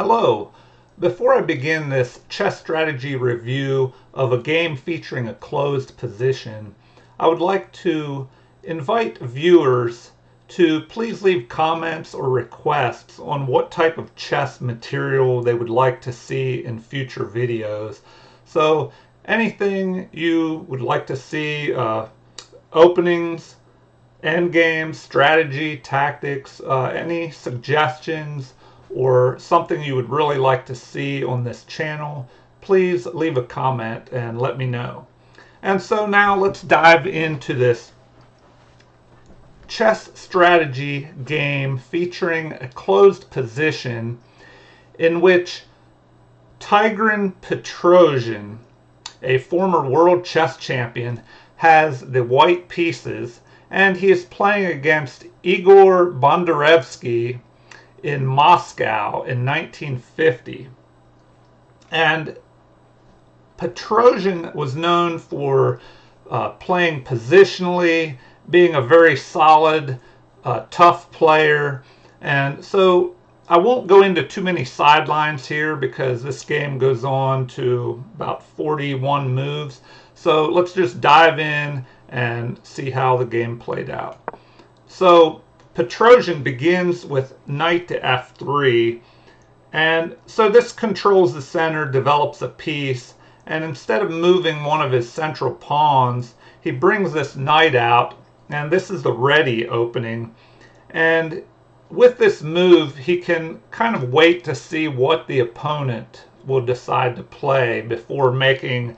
Hello. Before I begin this chess strategy review of a game featuring a closed position, I would like to invite viewers to please leave comments or requests on what type of chess material they would like to see in future videos. So anything you would like to see, openings, endgame, strategy, tactics, any suggestions or something you would really like to see on this channel, please leave a comment and let me know. And so now let's dive into this chess strategy game featuring a closed position in which Tigran Petrosian, a former world chess champion, has the white pieces, and he is playing against Igor Bondarevsky in Moscow in 1950. And Petrosian was known for playing positionally, being a very solid, tough player. And so I won't go into too many sidelines here because this game goes on to about 41 moves. So let's just dive in and see how the game played out. So Petrosian begins with knight to f3, and so this controls the center, develops a piece, and instead of moving one of his central pawns, he brings this knight out, and this is the ready opening. And with this move, he can kind of wait to see what the opponent will decide to play before making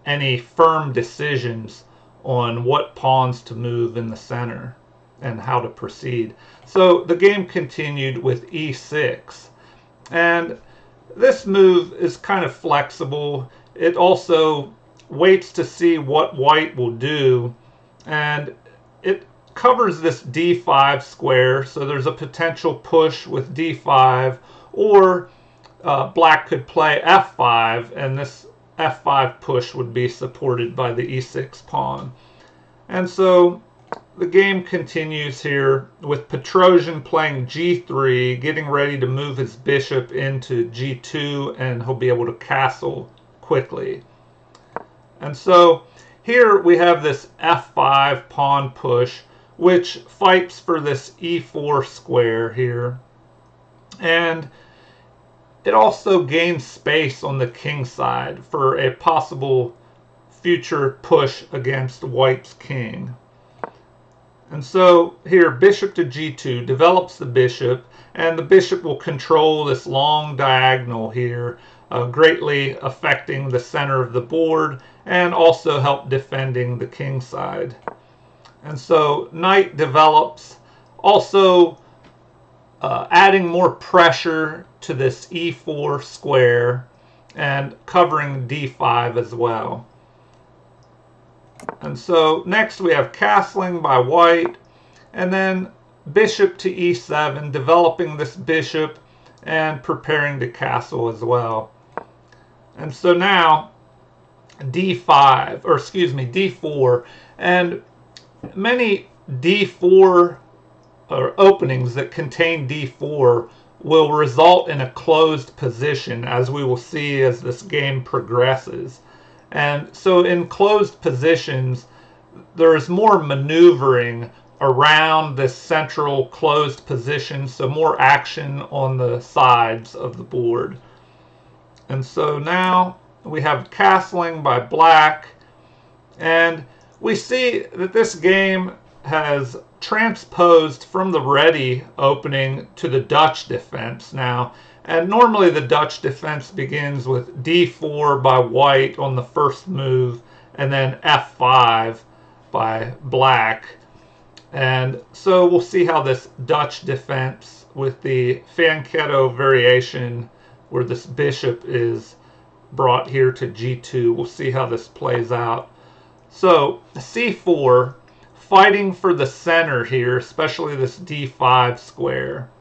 any firm decisions on what pawns to move in the center and how to proceed. So the game continued with e6, and this move is kind of flexible. It also waits to see what white will do, and it covers this d5 square, so there's a potential push with d5, or black could play f5, and this f5 push would be supported by the e6 pawn. And so the game continues here with Petrosian playing g3, getting ready to move his bishop into g2, and he'll be able to castle quickly. And so here we have this f5 pawn push, which fights for this e4 square here. And it also gains space on the king side for a possible future push against white's king. And so here, bishop to g2 develops the bishop, and the bishop will control this long diagonal here, greatly affecting the center of the board and also help defending the king side. And so knight develops, also adding more pressure to this e4 square and covering d5 as well. And so next we have castling by white, and then bishop to e7, developing this bishop and preparing to castle as well. And so now d5, or excuse me, d4, and many d4 openings that contain d4 will result in a closed position, as we will see as this game progresses. And so in closed positions, there is more maneuvering around this central closed position, so more action on the sides of the board. And so now we have castling by black, and we see that this game has transposed from the ready opening to the Dutch defense now. And normally the Dutch defense begins with d4 by white on the first move, and then f5 by black. And so we'll see how this Dutch defense with the Fianchetto variation, where this bishop is brought here to g2, we'll see how this plays out. So c4, fighting for the center here, especially this d5 square.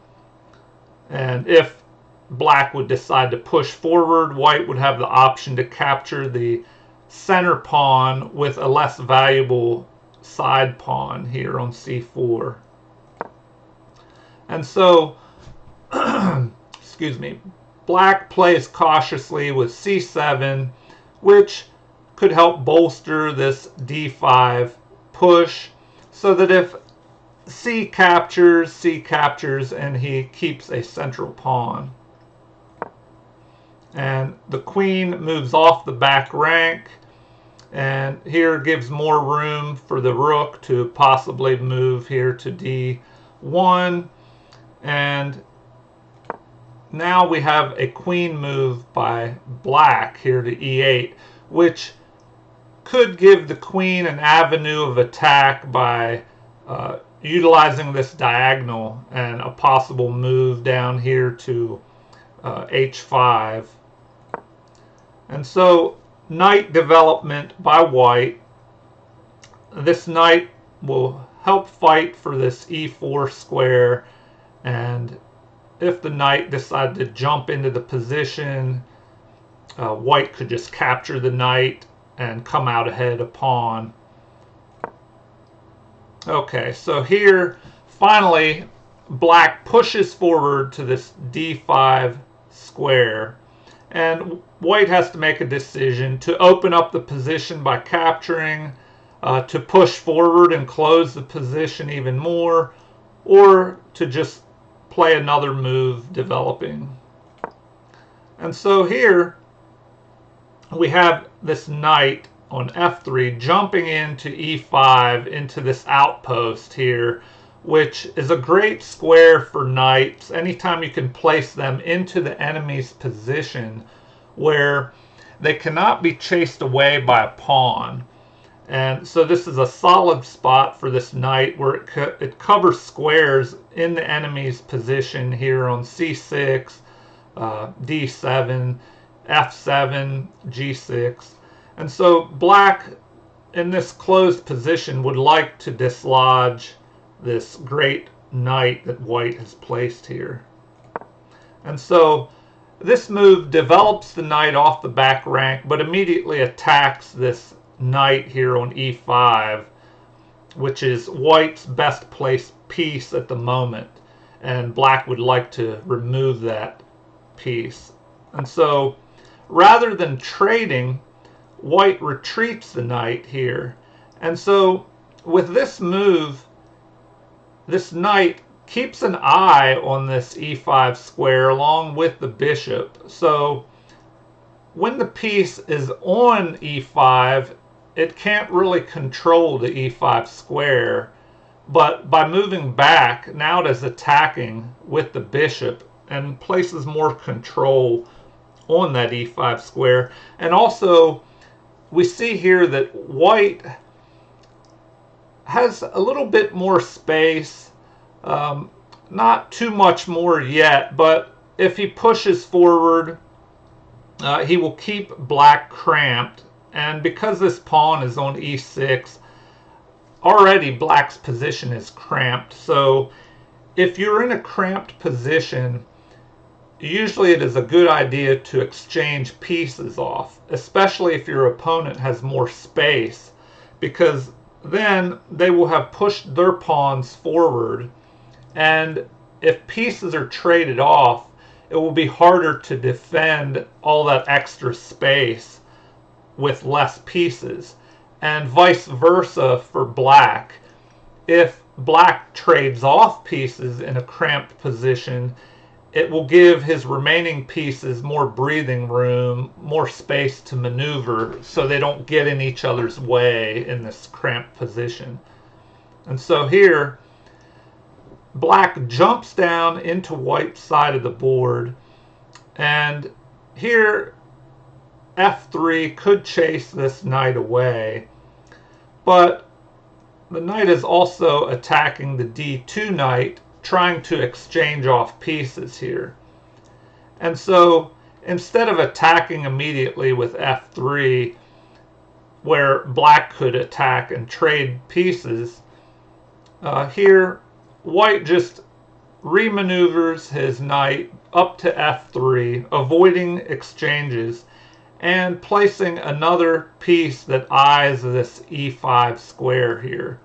And if black would decide to push forward, white would have the option to capture the center pawn with a less valuable side pawn here on c4. And so excuse me, black plays cautiously with c7, which could help bolster this d5 push, so that if c captures, and he keeps a central pawn. And the queen moves off the back rank, and here gives more room for the rook to possibly move here to d1. And now we have a queen move by black here to e8, which could give the queen an avenue of attack by utilizing this diagonal and a possible move down here to h5. And so knight development by white. This knight will help fight for this e4 square, and if the knight decided to jump into the position, white could just capture the knight and come out ahead a pawn. Okay, so here finally black pushes forward to this d5 square, and white has to make a decision to open up the position by capturing, to push forward and close the position even more, or to just play another move developing. And so here we have this knight on f3 jumping into e5 into this outpost here, which is a great square for knights anytime you can place them into the enemy's position where they cannot be chased away by a pawn. And so this is a solid spot for this knight where it covers squares in the enemy's position here on c6, d7, f7, g6. And so black in this closed position would like to dislodge this great knight that white has placed here. And so this move develops the knight off the back rank, but immediately attacks this knight here on e5, which is white's best placed piece at the moment, and black would like to remove that piece. And so rather than trading, white retreats the knight here. And so with this move, this knight keeps an eye on this e5 square along with the bishop. So when the piece is on e5, it can't really control the e5 square, but by moving back, now it is attacking with the bishop and places more control on that e5 square. And also we see here that white has a little bit more space, not too much more yet, but if he pushes forward, he will keep black cramped. And because this pawn is on e6, already black's position is cramped. So if you're in a cramped position, usually it is a good idea to exchange pieces off, especially if your opponent has more space, because then they will have pushed their pawns forward, and if pieces are traded off, it will be harder to defend all that extra space with less pieces, and vice versa for black. If black trades off pieces in a cramped position, it will give his remaining pieces more breathing room, more space to maneuver, so they don't get in each other's way in this cramped position. And so here, black jumps down into white's side of the board, and here f3 could chase this knight away, but the knight is also attacking the d2 knight, trying to exchange off pieces here. And so instead of attacking immediately with f3, where black could attack and trade pieces, here white just remaneuvers his knight up to f3, avoiding exchanges and placing another piece that eyes this e5 square here.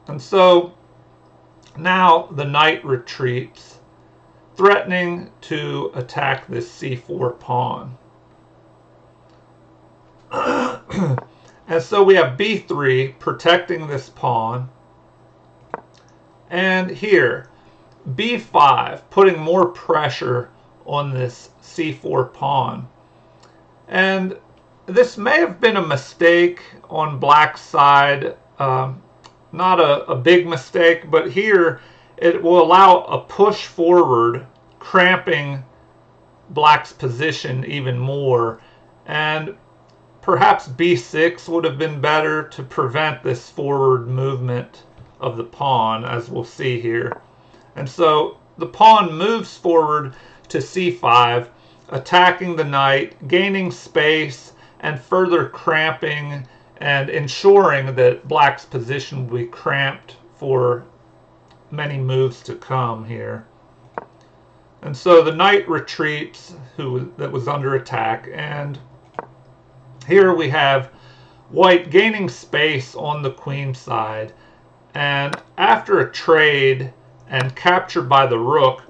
And so now the knight retreats. threatening to attack this c4 pawn. And so we have b3 protecting this pawn. And here, b5, putting more pressure on this c4 pawn. And this may have been a mistake on black's side. Not a big mistake, but here it will allow a push forward, cramping black's position even more. And perhaps b6 would have been better to prevent this forward movement of the pawn, as we'll see here. And so the pawn moves forward to c5, attacking the knight, gaining space, and further cramping and ensuring that black's position will be cramped for many moves to come here. And so the knight retreats, that was under attack, and here we have white gaining space on the queen side. And after a trade and capture by the rook,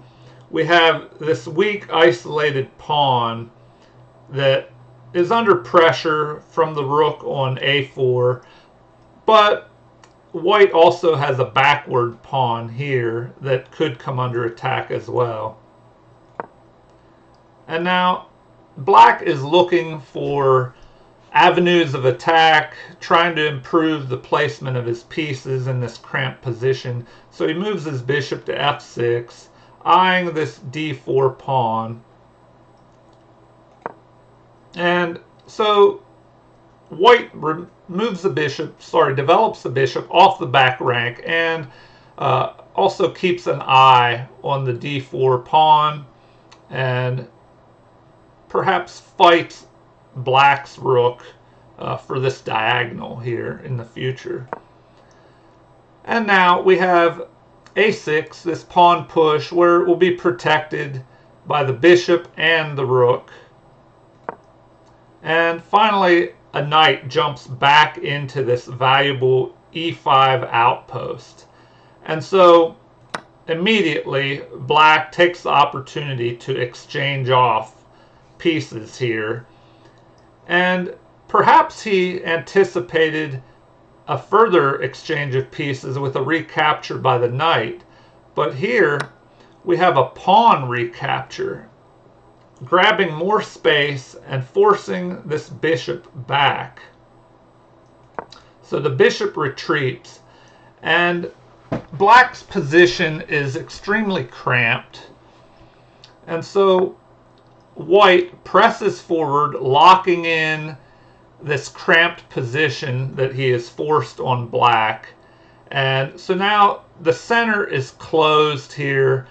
we have this weak isolated pawn that is under pressure from the rook on a4, but white also has a backward pawn here that could come under attack as well. And now black is looking for avenues of attack, trying to improve the placement of his pieces in this cramped position. So he moves his bishop to f6, eyeing this d4 pawn. And so white develops the bishop off the back rank, and also keeps an eye on the d4 pawn, and perhaps fights black's rook for this diagonal here in the future. And now we have a6, this pawn push, where it will be protected by the bishop and the rook. And finally, a knight jumps back into this valuable e5 outpost. And so immediately black takes the opportunity to exchange off pieces here. And perhaps he anticipated a further exchange of pieces with a recapture by the knight. But here we have a pawn recapture, grabbing more space and forcing this bishop back. So the bishop retreats, and black's position is extremely cramped. And so white presses forward, locking in this cramped position that he is forced on black. And so now the center is closed here.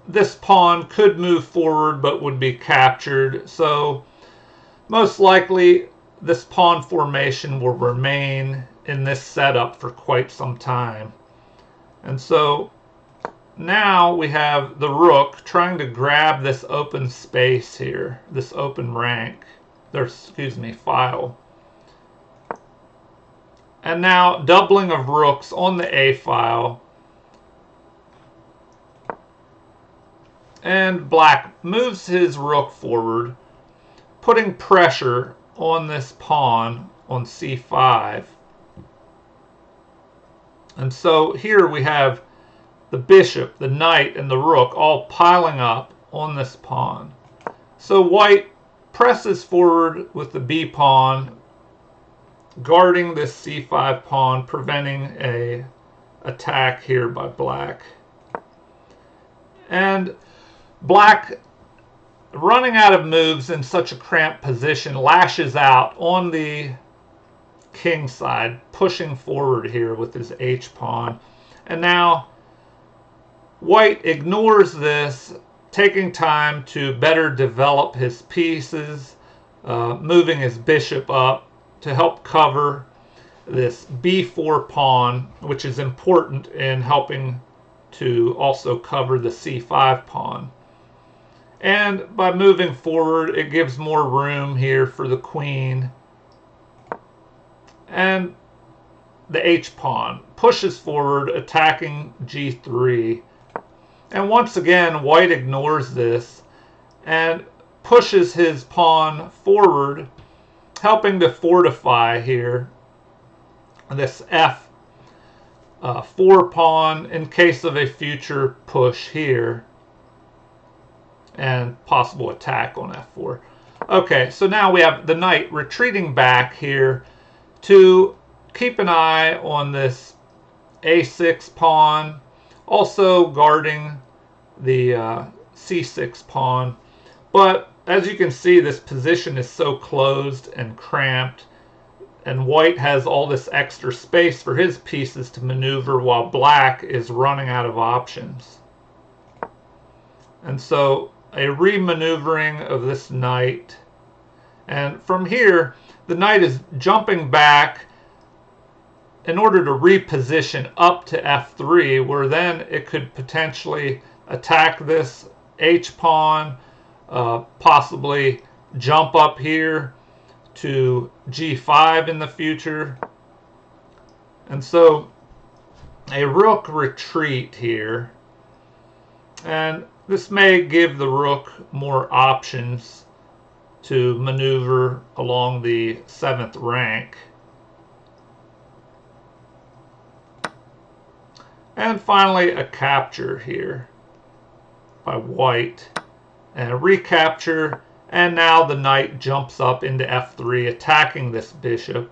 This pawn could move forward but would be captured. So most likely this pawn formation will remain in this setup for quite some time. And so now we have the rook trying to grab this open space here, this open rank, file. And now doubling of rooks on the a file. And black moves his rook forward, putting pressure on this pawn on c5. And so here we have the bishop, the knight, and the rook all piling up on this pawn. So white presses forward with the b pawn, guarding this c5 pawn, preventing an attack here by black. And black, running out of moves in such a cramped position, lashes out on the king side, pushing forward here with his h-pawn. And now white ignores this, taking time to better develop his pieces, moving his bishop up to help cover this b4 pawn, which is important in helping to also cover the c5 pawn. And by moving forward, it gives more room here for the queen. And the h-pawn pushes forward, attacking g3. And once again, white ignores this and pushes his pawn forward, helping to fortify here this F4 pawn in case of a future push here and possible attack on F4. Okay, so now we have the knight retreating back here to keep an eye on this A6 pawn, also guarding the C6 pawn. But as you can see, this position is so closed and cramped, and white has all this extra space for his pieces to maneuver while black is running out of options. And so a re-maneuvering of this knight. And from here, the knight is jumping back in order to reposition up to F3, where then it could potentially attack this H-pawn, possibly jump up here to G5 in the future. And so a rook retreat here, and this may give the rook more options to maneuver along the 7th rank. And finally a capture here by white, and a recapture, and now the knight jumps up into F3 attacking this bishop.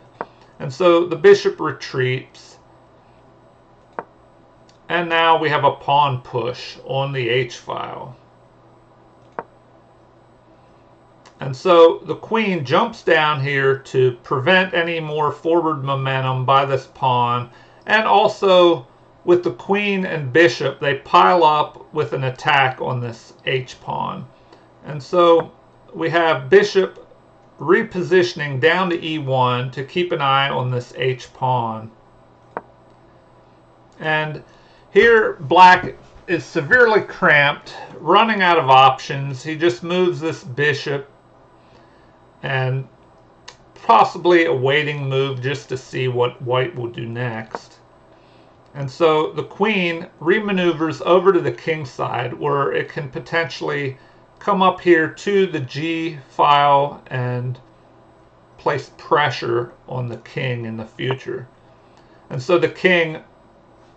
And so the bishop retreats, and now we have a pawn push on the H-file. And so the queen jumps down here to prevent any more forward momentum by this pawn, and also with the queen and bishop, they pile up with an attack on this H-pawn. And so we have bishop repositioning down to E1 to keep an eye on this H-pawn. And here black is severely cramped, running out of options. He just moves this bishop and possibly a waiting move just to see what white will do next. And so the queen remaneuvers over to the king side, where it can potentially come up here to the G file and place pressure on the king in the future. And so the king,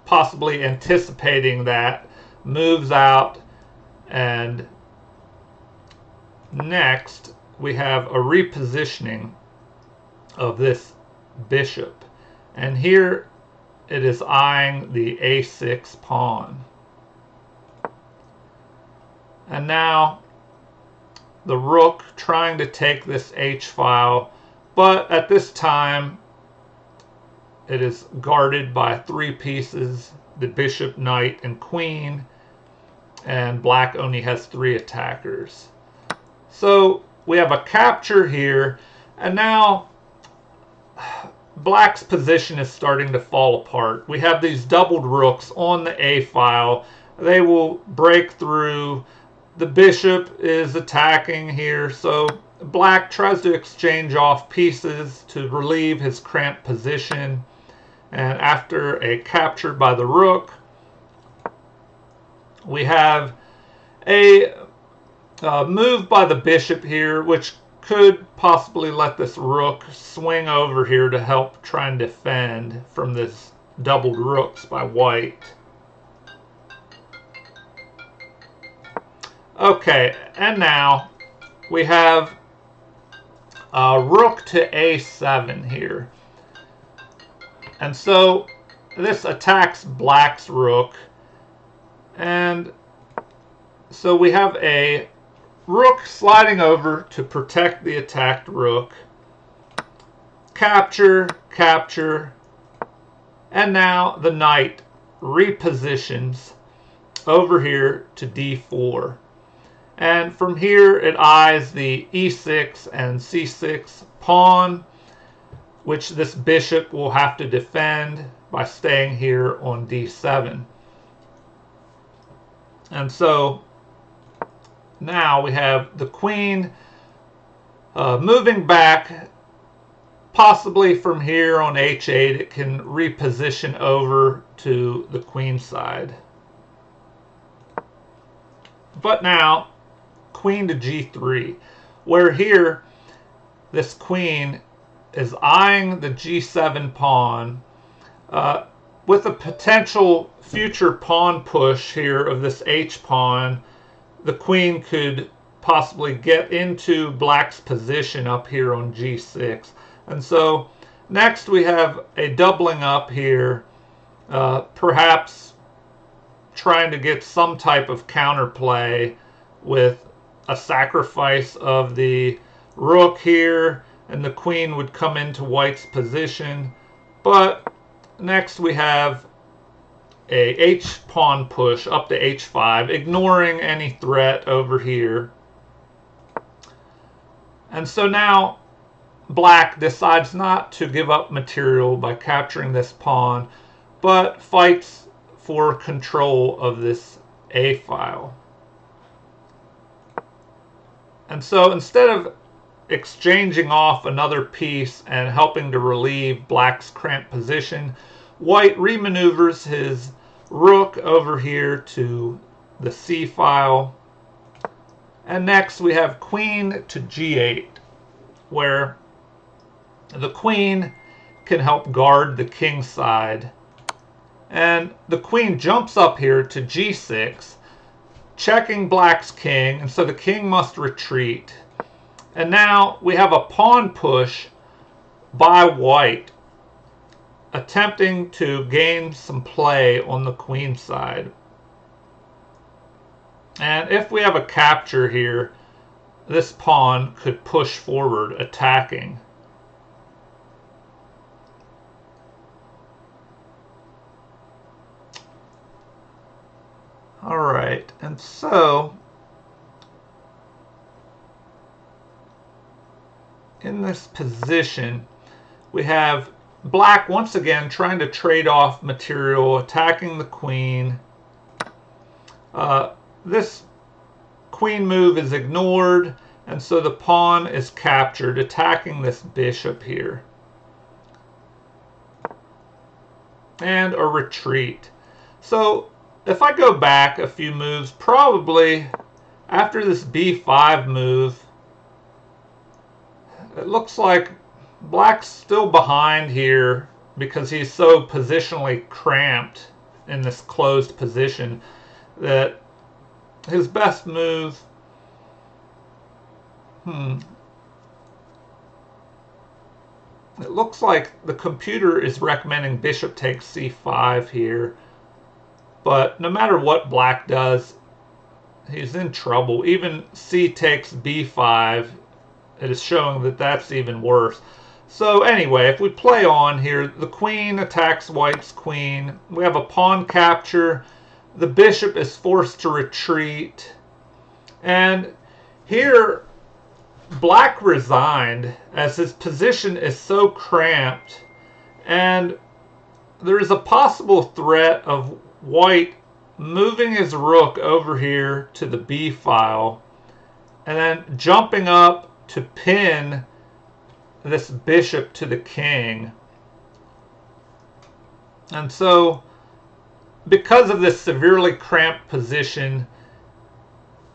possibly anticipating that, moves out, and next we have a repositioning of this bishop. And here it is eyeing the A6 pawn. And now the rook trying to take this H-file, but at this time it is guarded by 3 pieces, the bishop, knight, and queen, and black only has 3 attackers. So we have a capture here, and now black's position is starting to fall apart. We have these doubled rooks on the A file. They will break through. The bishop is attacking here, so black tries to exchange off pieces to relieve his cramped position. And after a capture by the rook, we have a move by the bishop here, which could possibly let this rook swing over here to help try and defend from this doubled rooks by white. Okay, and now we have rook to A7 here. And so this attacks black's rook. And so we have a rook sliding over to protect the attacked rook. Capture, capture, and now the knight repositions over here to D4. And from here it eyes the E6 and C6 pawn, which this bishop will have to defend by staying here on D7. And so now we have the queen moving back, possibly from here on H8 it can reposition over to the queen side. But now, queen to g3, where here this queen is eyeing the g7 pawn with a potential future pawn push here of this h pawn. The queen could possibly get into black's position up here on g6. And so next we have a doubling up here, perhaps trying to get some type of counterplay with a sacrifice of the rook here, and the queen would come into white's position. But next we have a h pawn push up to h5, ignoring any threat over here. And so now black decides not to give up material by capturing this pawn, but fights for control of this a file. And so instead of exchanging off another piece and helping to relieve black's cramped position, white remaneuvers his rook over here to the c file. And next we have queen to g8, where the queen can help guard the king side. And the queen jumps up here to g6, checking black's king, and so the king must retreat. And now we have a pawn push by white, attempting to gain some play on the queen side. And if we have a capture here, this pawn could push forward, attacking. All right, and so in this position, we have black once again trying to trade off material, attacking the queen. This queen move is ignored, and so the pawn is captured, attacking this bishop here. And a retreat. So if I go back a few moves, probably after this b5 move, it looks like black's still behind here because he's so positionally cramped in this closed position that his best move, it looks like the computer is recommending bishop takes c5 here. But no matter what black does, he's in trouble. Even c takes b5, it is showing that that's even worse. So anyway, if we play on here, the queen attacks white's queen. We have a pawn capture. The bishop is forced to retreat. And here, black resigned as his position is so cramped. And there is a possible threat of white moving his rook over here to the b file and then jumping up to pin this bishop to the king. And so because of this severely cramped position,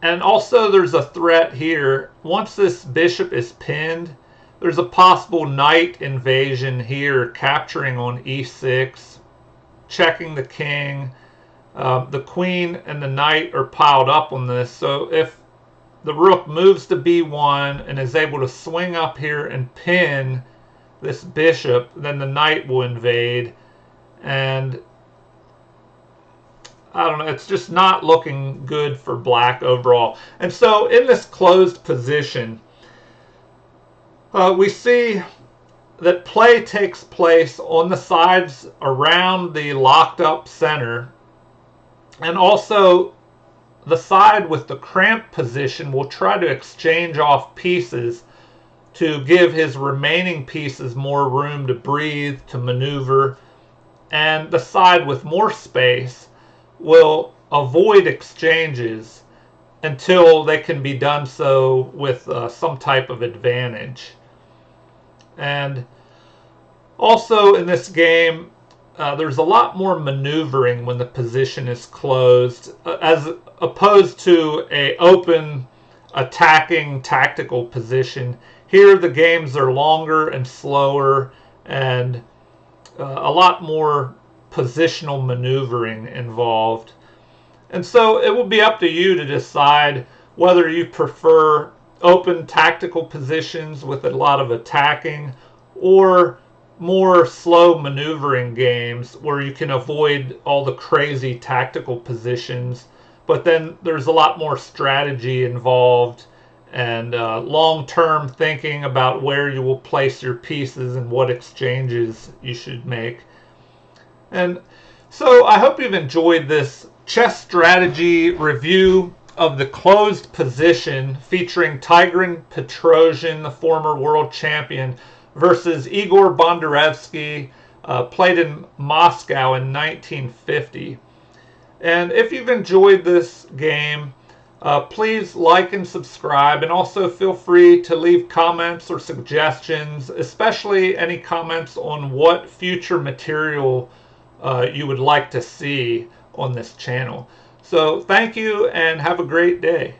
and also there's a threat here, once this bishop is pinned, there's a possible knight invasion here, capturing on e6, checking the king. The queen and the knight are piled up on this, so if the rook moves to b1 and is able to swing up here and pin this bishop, then the knight will invade. And I don't know, it's just not looking good for black overall. And so in this closed position, we see that play takes place on the sides around the locked up center. And also the side with the cramped position will try to exchange off pieces to give his remaining pieces more room to breathe, to maneuver. And the side with more space will avoid exchanges until they can be done so with some type of advantage. And also in this game, there's a lot more maneuvering when the position is closed, as opposed to a open attacking tactical position. Here the games are longer and slower, and a lot more positional maneuvering involved. And so it will be up to you to decide whether you prefer open tactical positions with a lot of attacking, or more slow maneuvering games where you can avoid all the crazy tactical positions, but then there's a lot more strategy involved and long-term thinking about where you will place your pieces and what exchanges you should make. And so I hope you've enjoyed this chess strategy review of the closed position featuring Tigran Petrosian, the former world champion, versus Igor Bondarevsky, played in Moscow in 1950. And if you've enjoyed this game, please like and subscribe, and also feel free to leave comments or suggestions, especially any comments on what future material you would like to see on this channel. So thank you and have a great day.